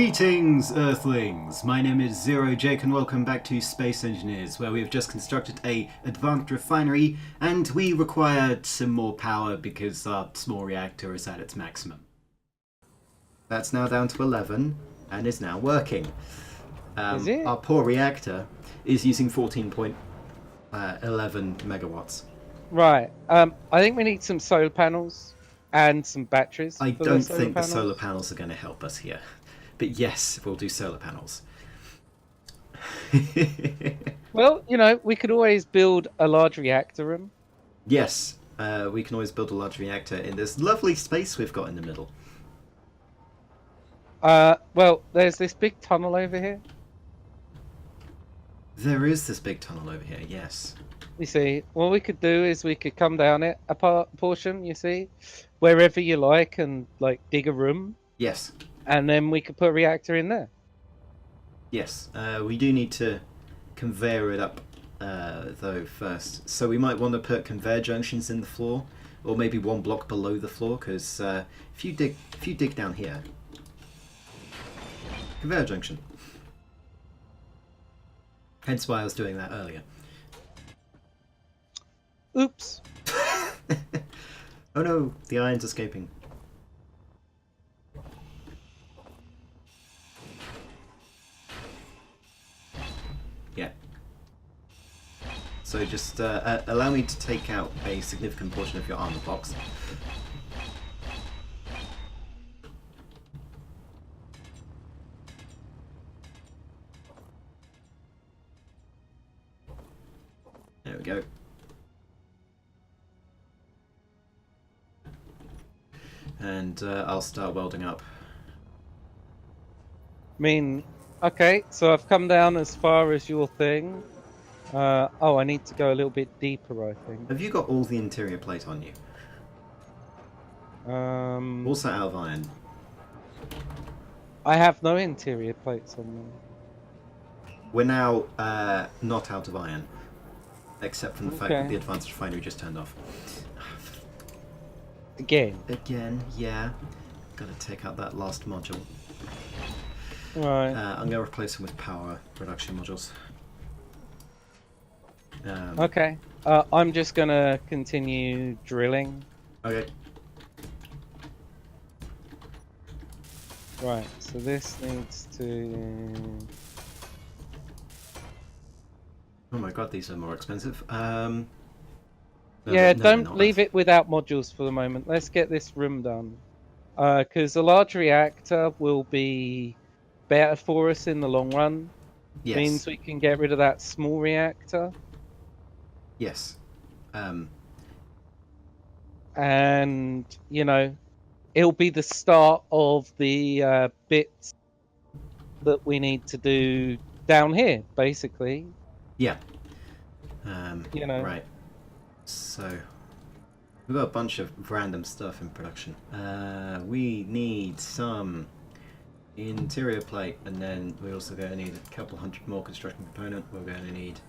Greetings, Earthlings! My name is Zero Jake and welcome back to Space Engineers, where we have just constructed a advanced refinery and we required some more power because our small reactor is at its maximum. That's now down to 11 and is now working. Is it? Our poor reactor is using 14.11 megawatts. Right. I think we need some solar panels and some batteries. I for don't solar think panels. the solar panels are going to help us here. But yes, we'll do solar panels. Well, you know, we could always build a large reactor room. Yes, we can always build a large reactor in this lovely space we've got in the middle. Well, there's this big tunnel over here. There is this big tunnel over here, yes. You see, what we could do is we could come down it a portion, you see, wherever you like, and like dig a room. Yes. And then we could put a reactor in there. Yes, we do need to conveyor it up, though, first. So we might want to put conveyor junctions in the floor, or maybe one block below the floor, because if you dig down here, conveyor junction. Hence why I was doing that earlier. Oops. Oh no, the iron's escaping. Yeah. So just allow me to take out a significant portion of your armor box. There we go. And I'll start welding up. I mean, okay, so I've come down as far as your thing. Oh, I need to go a little bit deeper, I think. Have you got all the interior plate on you? Also out of iron. I have no interior plates on them. We're now not out of iron, except from the fact that the advanced refinery just turned off. Again, yeah. Gotta take out that last module. right. I'm gonna replace them with power production modules. Okay. I'm just gonna continue drilling. Okay. Right. So this needs to. Oh my god, these are more expensive. Yeah, don't leave it without modules for the moment. Let's get this room done. Because a large reactor will be better for us in the long run. Yes. Means we can get rid of that small reactor. Yes. And, you know, it'll be the start of the bits that we need to do down here, basically. Yeah. You know. Right. So, we've got a bunch of random stuff in production. We need some interior plate, and then we're also going to need a couple hundred more construction component. We're going to need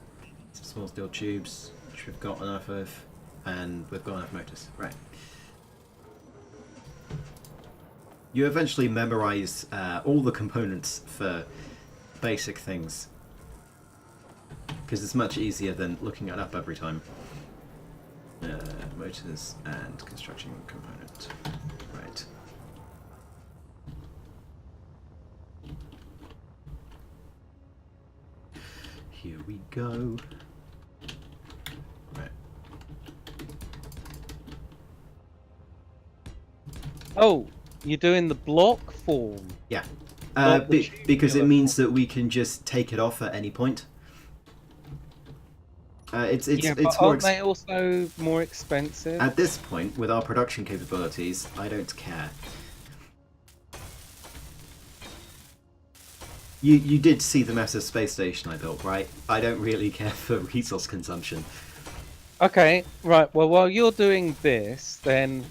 some small steel tubes, which we've got enough of, and we've got enough motors. Right. You eventually memorize all the components for basic things, because it's much easier than looking it up every time. Motors and construction component. Right. Here we go. Right. Oh, you're doing the block form. Yeah. The Because it means that we can just take it off at any point. It's but more aren't they also more expensive? At this point, with our production capabilities, I don't care. You did see the massive space station I built, right? I don't really care for resource consumption. Okay, right. Well, while you're doing this, then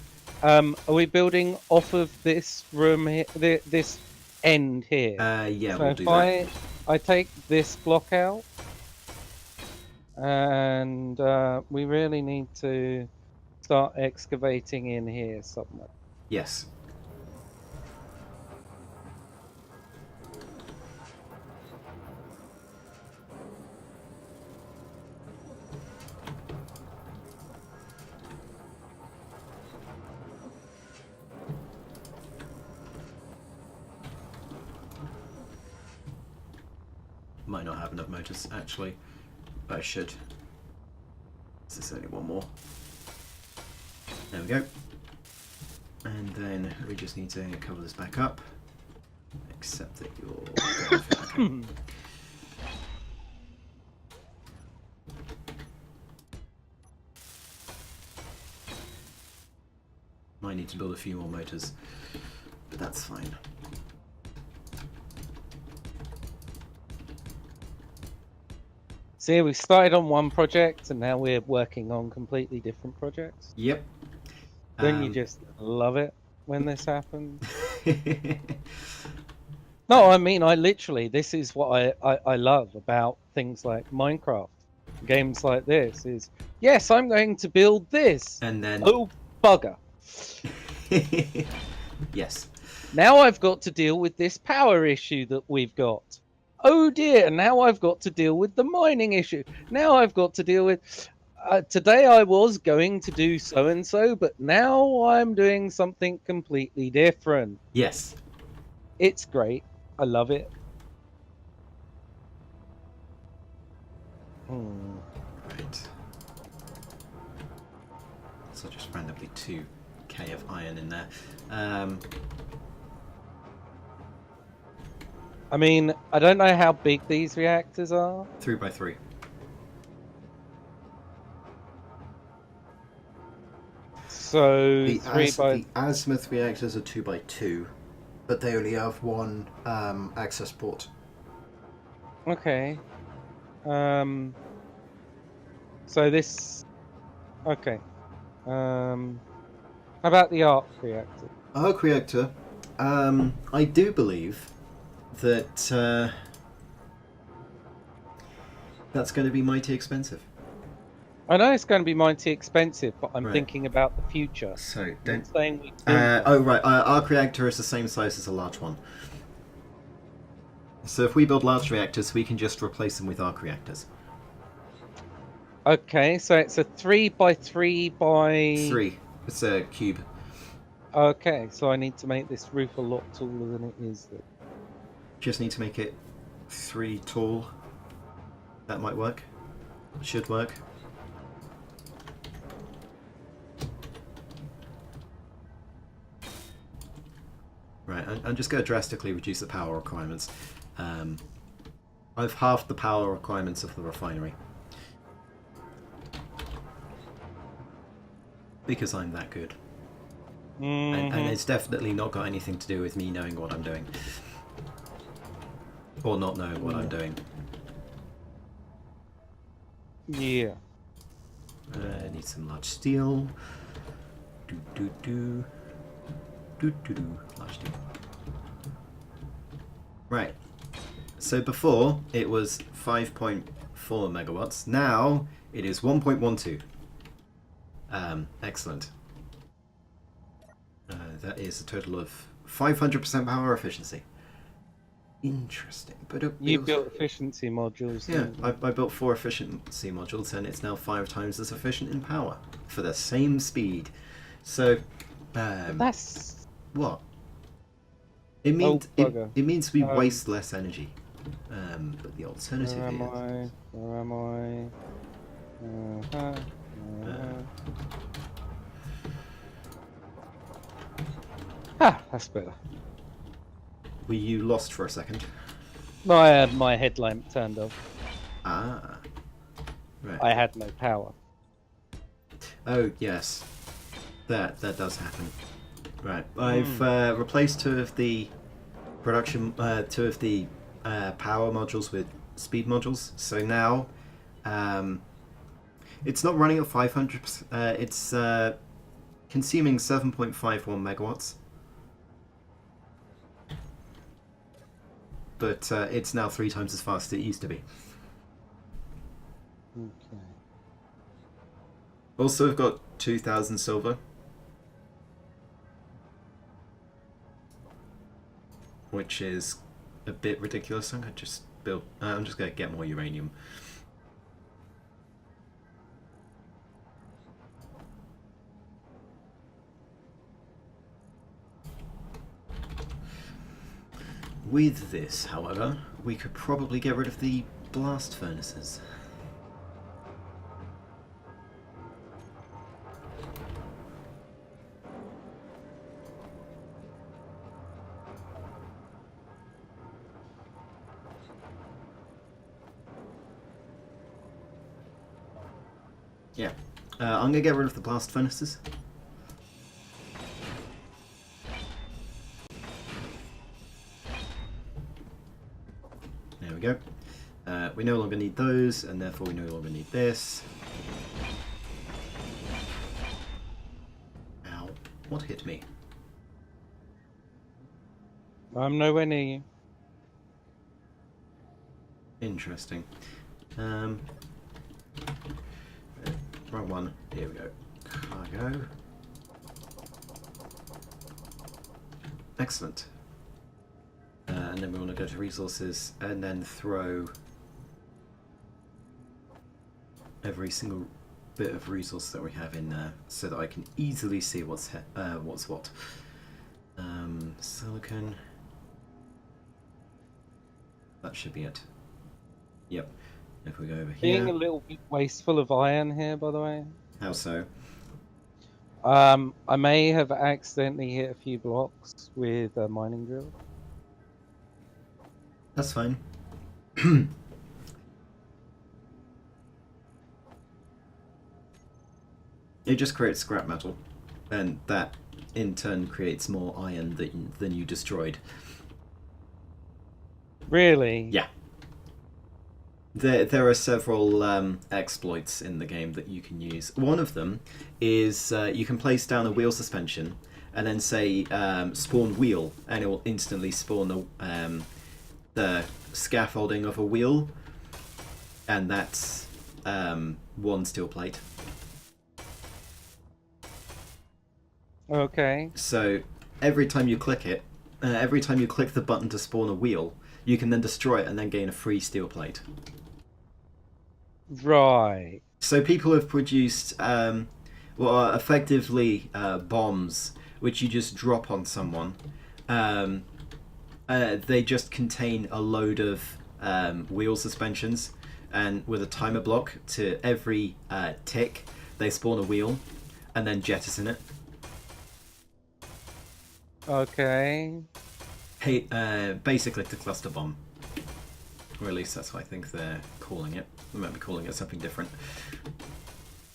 are we building off of this room here, this end here? Yeah, So we'll do if that. I take this block out, and we really need to start excavating in here somewhere. Yes. might not have enough motors actually, but I should. There's only one more. There we go. And then we just need to cover this back up. Except that you're... okay. Might need to build a few more motors, but that's fine. See, we started on one project and now we're working on completely different projects. Yep. Don't you just love it when this happens? No, I mean, I literally, this is what I love about things like Minecraft. Games like this is, yes, I'm going to build this. And then... oh, bugger. Yes. Now I've got to deal with this power issue that we've got. Oh dear, now I've got to deal with the mining issue. Now I've got to deal with... today I was going to do so-and-so, but now I'm doing something completely different. Yes. It's great. I love it. Right. So just randomly 2k of iron in there. I mean, I don't know how big these reactors are. 3x3. So The azimuth reactors are 2x2, but they only have one access port. Okay. So this... okay. How about the arc reactor? Arc reactor, I do believe that that's going to be mighty expensive. I know it's going to be mighty expensive, but I'm Right. thinking about the future. So I'm don't... saying we build oh right, arc reactor is the same size as a large one. So if we build large reactors, we can just replace them with arc reactors. Okay, so it's a 3x3 by... 3. It's a cube. Okay, so I need to make this roof a lot taller than it is. Just need to make it 3 tall. That might work. Should work. Right, I'm just going to drastically reduce the power requirements. I've halved the power requirements of the refinery. Because I'm that good. And it's definitely not got anything to do with me knowing what I'm doing. Or not knowing what I'm doing. Yeah. I need some large steel. Large steel. Right. So before it was 5.4 megawatts. Now it is 1.12. Excellent. That is a total of 500% power efficiency. Interesting, but You built efficiency modules. yeah, I built 4 efficiency modules, and it's now 5 times as efficient in power for the same speed. So, That's... what? It means bugger. it means we waste less energy. But the alternative Where am is... I? Where am I? That's better. Were you lost for a second? No, I had my headlamp turned off. Ah. Right. I had no power. Oh, yes. That does happen. Right. I've replaced 2 of the production... 2 of the power modules with speed modules. So now... it's not running at 500%. It's consuming 7.51 megawatts. But it's now 3 times as fast as it used to be. Okay. Also, I've got 2,000 silver. Which is a bit ridiculous. I'm going to just build... I'm just going to get more uranium. With this, however, we could probably get rid of the blast furnaces. Yeah. I'm going to get rid of the blast furnaces. There we go. We no longer need those, and therefore we no longer need this. Ow. What hit me? I'm nowhere near you. Interesting. Wrong one. Here we go. Cargo. Excellent. And then we want to go to resources and then throw every single bit of resource that we have in there so that I can easily see what's what. Silicon. That should be it. Yep. If we go over Being here. a little bit wasteful of iron here, by the way. How so? I may have accidentally hit a few blocks with a mining drill. That's fine. It just creates scrap metal, and that in turn creates more iron than you destroyed. Really? Yeah. There are several exploits in the game that you can use. One of them is you can place down a wheel suspension and then say spawn wheel, and it will instantly spawn the scaffolding of a wheel, and that's one steel plate. Okay. So every time you click it, every time you click the button to spawn a wheel, you can then destroy it and then gain a free steel plate. Right. So people have produced, effectively bombs which you just drop on someone. They just contain a load of wheel suspensions, and with a timer block to every tick, they spawn a wheel and then jettison it. Okay. Hey, basically the cluster bomb. Or at least that's what I think they're calling it. They might be calling it something different.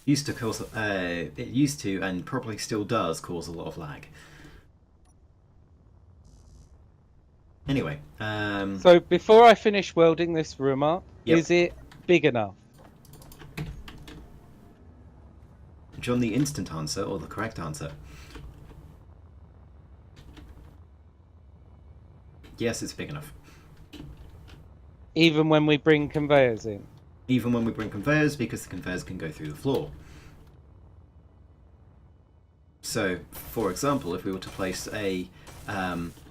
Used to cause, it used to, and probably still does, cause a lot of lag. Anyway, So before I finish welding this room up, Yep. is it big enough? do you want the instant answer or the correct answer? Yes, it's big enough. Even when we bring conveyors in? Even when we bring conveyors, because the conveyors can go through the floor. So, for example, if we were to place a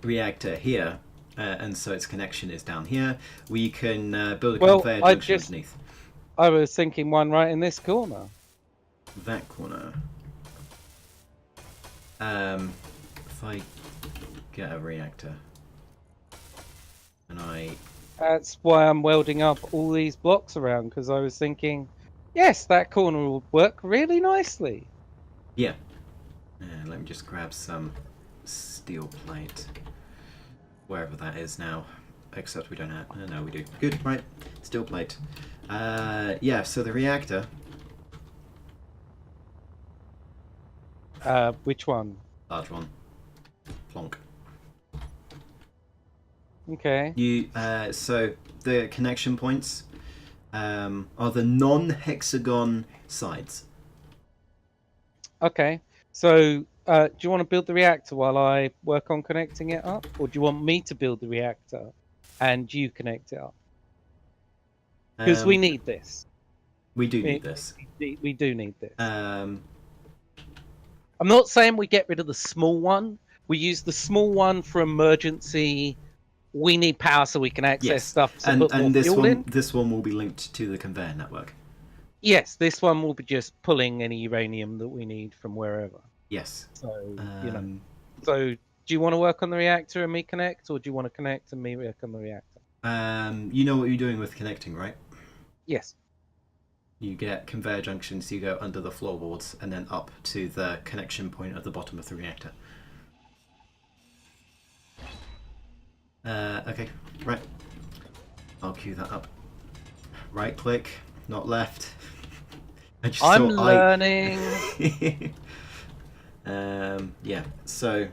reactor here, and so its connection is down here, we can build a conveyor junction underneath. I was thinking one right in this corner. That corner. If I get a reactor, and That's why I'm welding up all these blocks around, because I was thinking, yes, that corner will work really nicely. yeah. Let me just grab some steel plate, wherever that is now. Except we don't have. No, we do. Good, right. Steel plate. Yeah. So the reactor. Which one? Large one. Plonk. Okay. So the connection points are the non-hexagon sides. Okay. So, do you want to build the reactor while I work on connecting it up? Or do you want me to build the reactor and you connect it up? Because we need this. We do need this. We do need this. I'm not saying we get rid of the small one. We use the small one for emergency. We need power so we can access stuff. To put more fuel in. This one will be linked to the conveyor network. Yes, this one will be just pulling any uranium that we need from wherever. Yes. So So, do you want to work on the reactor and me connect, or do you want to connect and me work on the reactor? You know what you're doing with connecting, right? Yes. You get conveyor junctions, you go under the floorboards, and then up to the connection point at the bottom of the reactor. Okay, right. I'll cue that up. Right click, not left. I just I'm saw learning. Yeah, so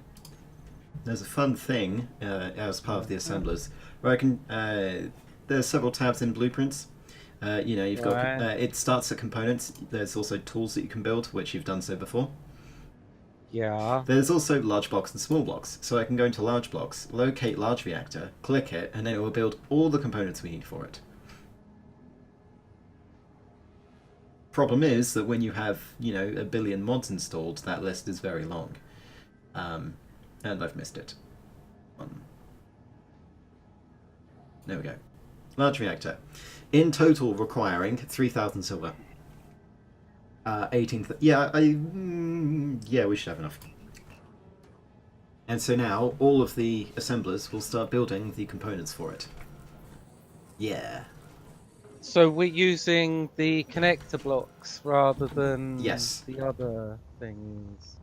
there's a fun thing as part of the assemblers where I can. There's several tabs in blueprints. You've got Right. it starts at components. There's also tools that you can build, which you've done so before. Yeah. There's also large blocks and small blocks, so I can go into large blocks, locate large reactor, click it, and then it will build all the components we need for it. Problem is that when you have, a billion mods installed, that list is very long. And I've missed it. There we go. Large reactor. In total requiring 3,000 silver. 18... Yeah, yeah, we should have enough. And so now, all of the assemblers will start building the components for it. Yeah. So we're using the connector blocks rather than Yes. the other things.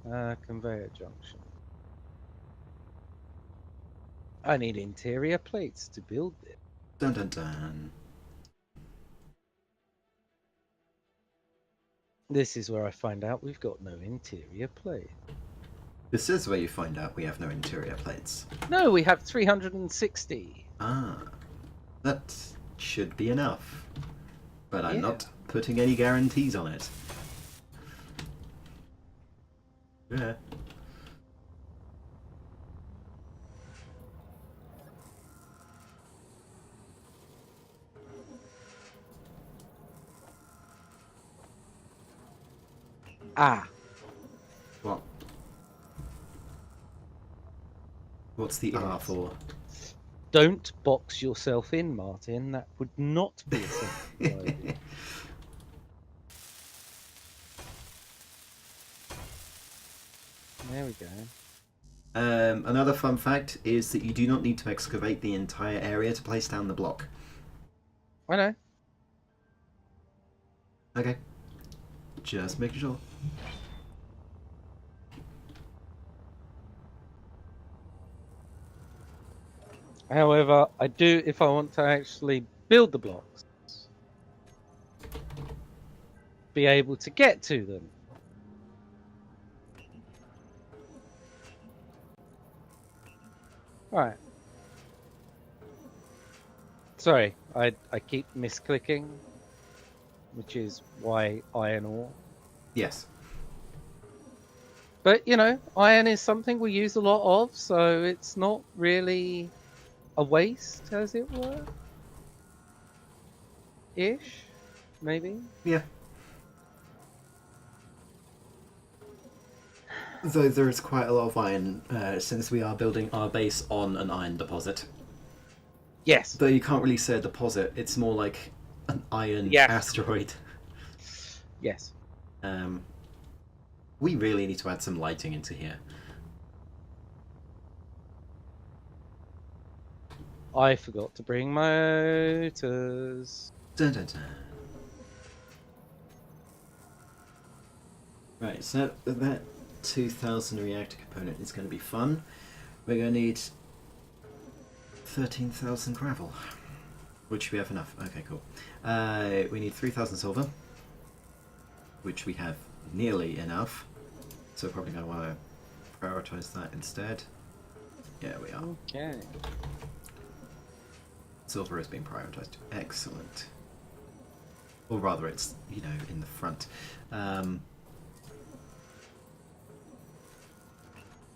Conveyor junction. I need interior plates to build it. Dun dun dun. This is where I find out we've got no interior plate. This is where you find out we have no interior plates. No, we have 360. Ah. That should be enough. But I'm Yeah. not putting any guarantees on it. Yeah. Ah, What? What's the R Yes. for? don't box yourself in, Martin. That would not be a sensible idea. There we go. Another fun fact is that you do not need to excavate the entire area to place down the block. I know. Okay. Just making sure. However, I do, if I want to actually build the blocks, be able to get to them. Right. Sorry, I keep misclicking, which is why iron ore. Yes. But, iron is something we use a lot of, so it's not really a waste, as it were. Ish, maybe. Yeah. Though there is quite a lot of iron, since we are building our base on an iron deposit. Yes. Though you can't really say a deposit, it's more like an iron Yes. asteroid. Yes. We really need to add some lighting into here. I forgot to bring motors. Dun, dun, dun. Right, so that 2,000 reactor component is going to be fun. We're going to need 13,000 gravel, which we have enough. Okay, cool. We need 3,000 silver, which we have nearly enough. So we're probably going to want to prioritize that instead. Yeah, we are. Okay. Silver has been prioritized. Excellent. Or rather, it's, in the front.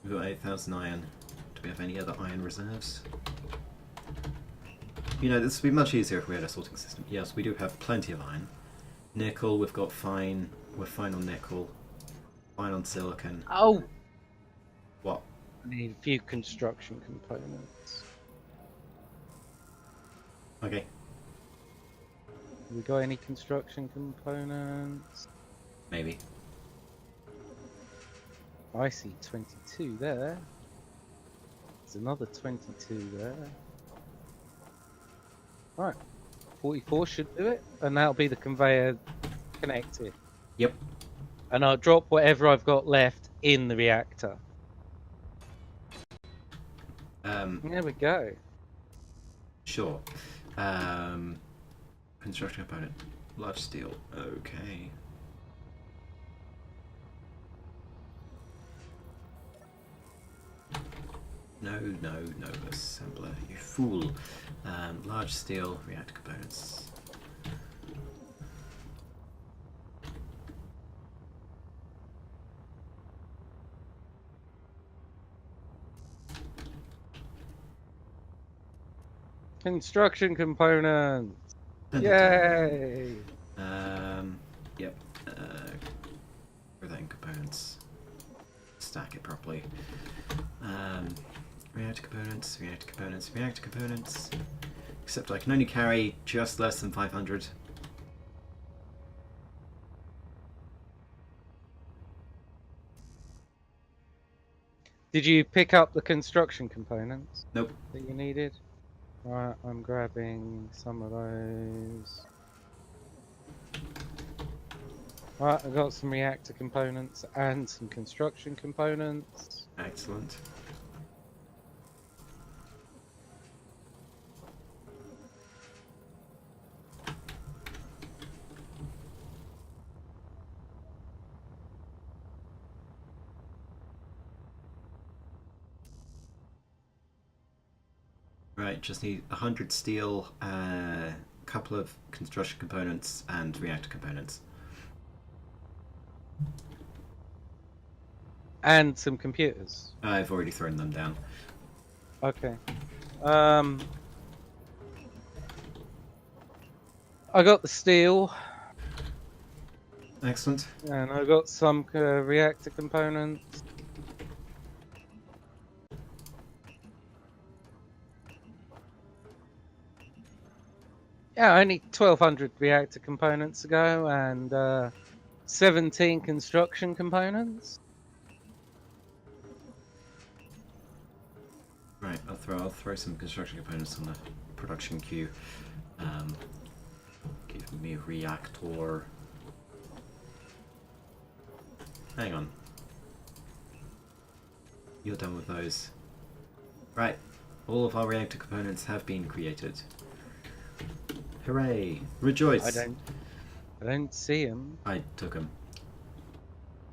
We've got 8,000 iron. Do we have any other iron reserves? This would be much easier if we had a sorting system. Yes, we do have plenty of iron. Nickel, we've got fine. We're fine on nickel. Fine on silicon. Oh! What? I need a few construction components. Okay. We got any construction components? Maybe. I see 22 there. There's another 22 there. Right. 44 should do it, and that'll be the conveyor connected. Yep. And I'll drop whatever I've got left in the reactor. There we go. Sure. Construction component. Large steel. Okay. No, assembler, you fool. Large steel, reactor components. Construction components. Yay! Yep. Everything components. Stack it properly. Reactor components, reactor components, reactor components. Except I can only carry just less than 500. Did you pick up the construction components? Nope. That you needed? Right, I'm grabbing some of those. Right, I've got some reactor components and some construction components. Excellent. Right, just need 100 steel, a couple of construction components, and reactor components. And some computers. I've already thrown them down. Okay. I got the steel. Excellent. And I got some reactor components. Yeah, only 1,200 reactor components ago, and 17 construction components. Right, I'll throw some construction components on the production queue. Give me a reactor. Hang on. You're done with those. Right, all of our reactor components have been created. Hooray! Rejoice! I don't see them. I took them.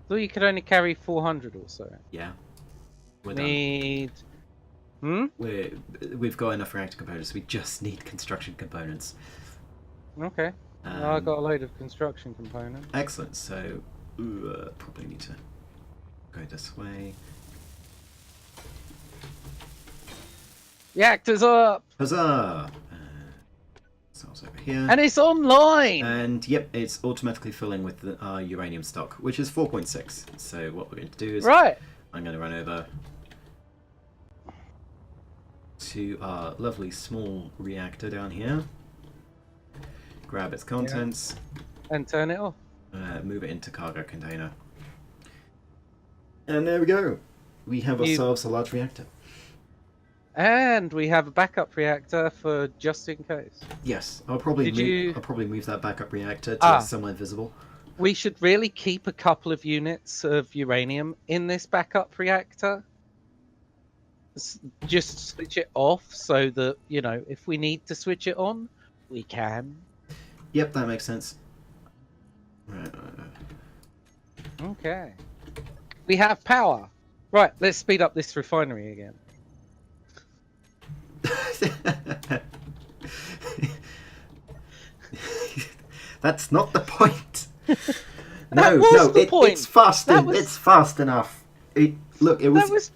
Thought you could only carry 400 or so. Yeah. We're Need. done. We've got enough reactor components. We just need construction components. Okay. I got a load of construction components. Excellent. So, probably need to go this way. Reactors up! Huzzah! Cells over here. And it's online! And yep, it's automatically filling with the uranium stock, which is 4.6. So what we're going to do is Right. I'm going to run over to our lovely small reactor down here. Grab its contents. And turn it off. Move it into cargo container. And there we go. We have ourselves a large reactor. And we have a backup reactor for just in case. Yes, I'll probably move that backup reactor to somewhere visible. We should really keep a couple of units of uranium in this backup reactor. Just switch it off so that, you know, if we need to switch it on, we can. Yep, that makes sense. Right. Okay. We have power. Right, let's speed up this refinery again. That's not the point. No, it's fast. It's fast enough. It was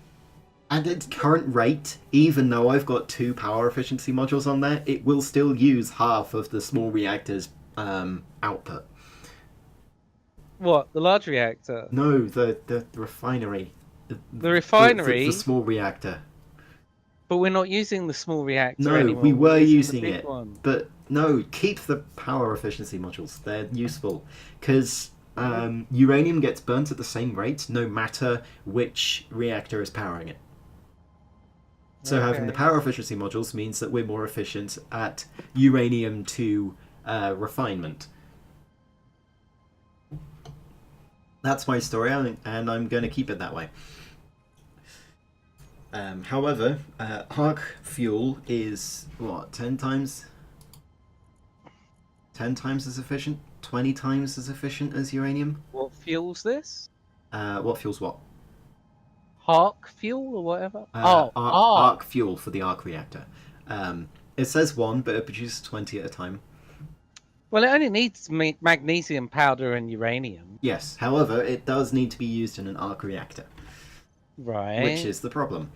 at its current rate. Even though I've got 2 power efficiency modules on there, it will still use half of the small reactor's output. What, the large reactor? No, the refinery. The refinery. The small reactor. But we're not using the small reactor no, anymore. We were using it. One. But no, keep the power efficiency modules. They're useful. Because uranium gets burnt at the same rate no matter which reactor is powering it. So having the Okay. power efficiency modules means that we're more efficient at uranium to refinement. That's my story, and I'm going to keep it that way. However, arc fuel is what, 10 times as efficient, 20 times as efficient as uranium. What fuels this? What fuels what? Hark fuel or whatever? Arc fuel for the arc reactor. It says 1, but it produces 20 at a time. Well, it only needs magnesium powder and uranium. Yes, however, it does need to be used in an arc reactor, Right. which is the problem.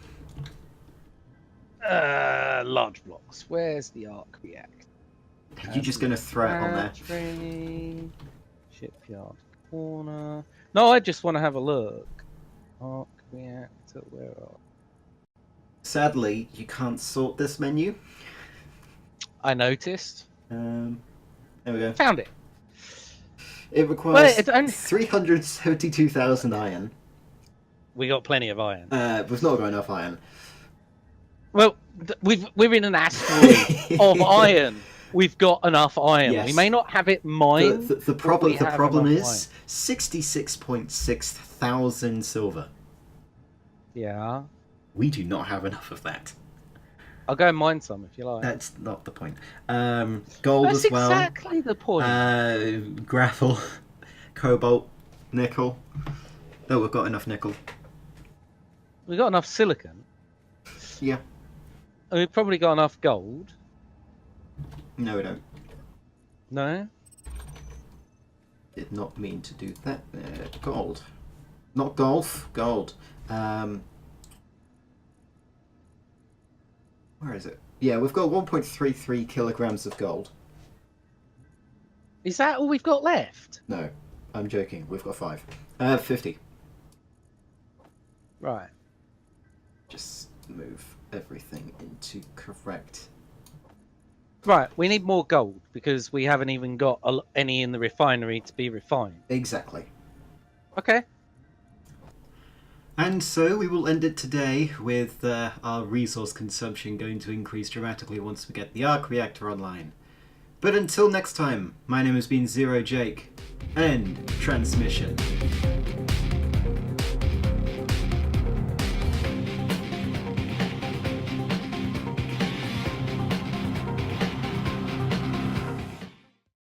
Large blocks. Where's the arc reactor? Are you just going to throw it on there? Battery, shipyard corner. No, I just want to have a look. Arc reactor, where are? Sadly, you can't sort this menu. I noticed. There we go. Found it. It requires it's only... 372,000 iron. We got plenty of iron. We've not got enough iron. Well, we're in an asteroid of iron. We've got enough iron. Yes. We may not have it mined. The problem is iron. 66.6 thousand silver. Yeah. We do not have enough of that. I'll go and mine some if you like. That's not the point. Gold That's as well. exactly the point. Graphel, cobalt, nickel. Oh, we've got enough nickel. We've got enough silicon. Yeah. And we've probably got enough gold. No, we don't. No? Did not mean to do that. Gold. Not golf, gold. Where is it? Yeah, we've got 1.33 kilograms of gold. Is that all we've got left? No, I'm joking. We've got 5. 50. Right. Just move everything into correct. Right, we need more gold because we haven't even got any in the refinery to be refined. Exactly. Okay. And so we will end it today with our resource consumption going to increase dramatically once we get the arc reactor online. But until next time, my name has been Zero Jake. End transmission.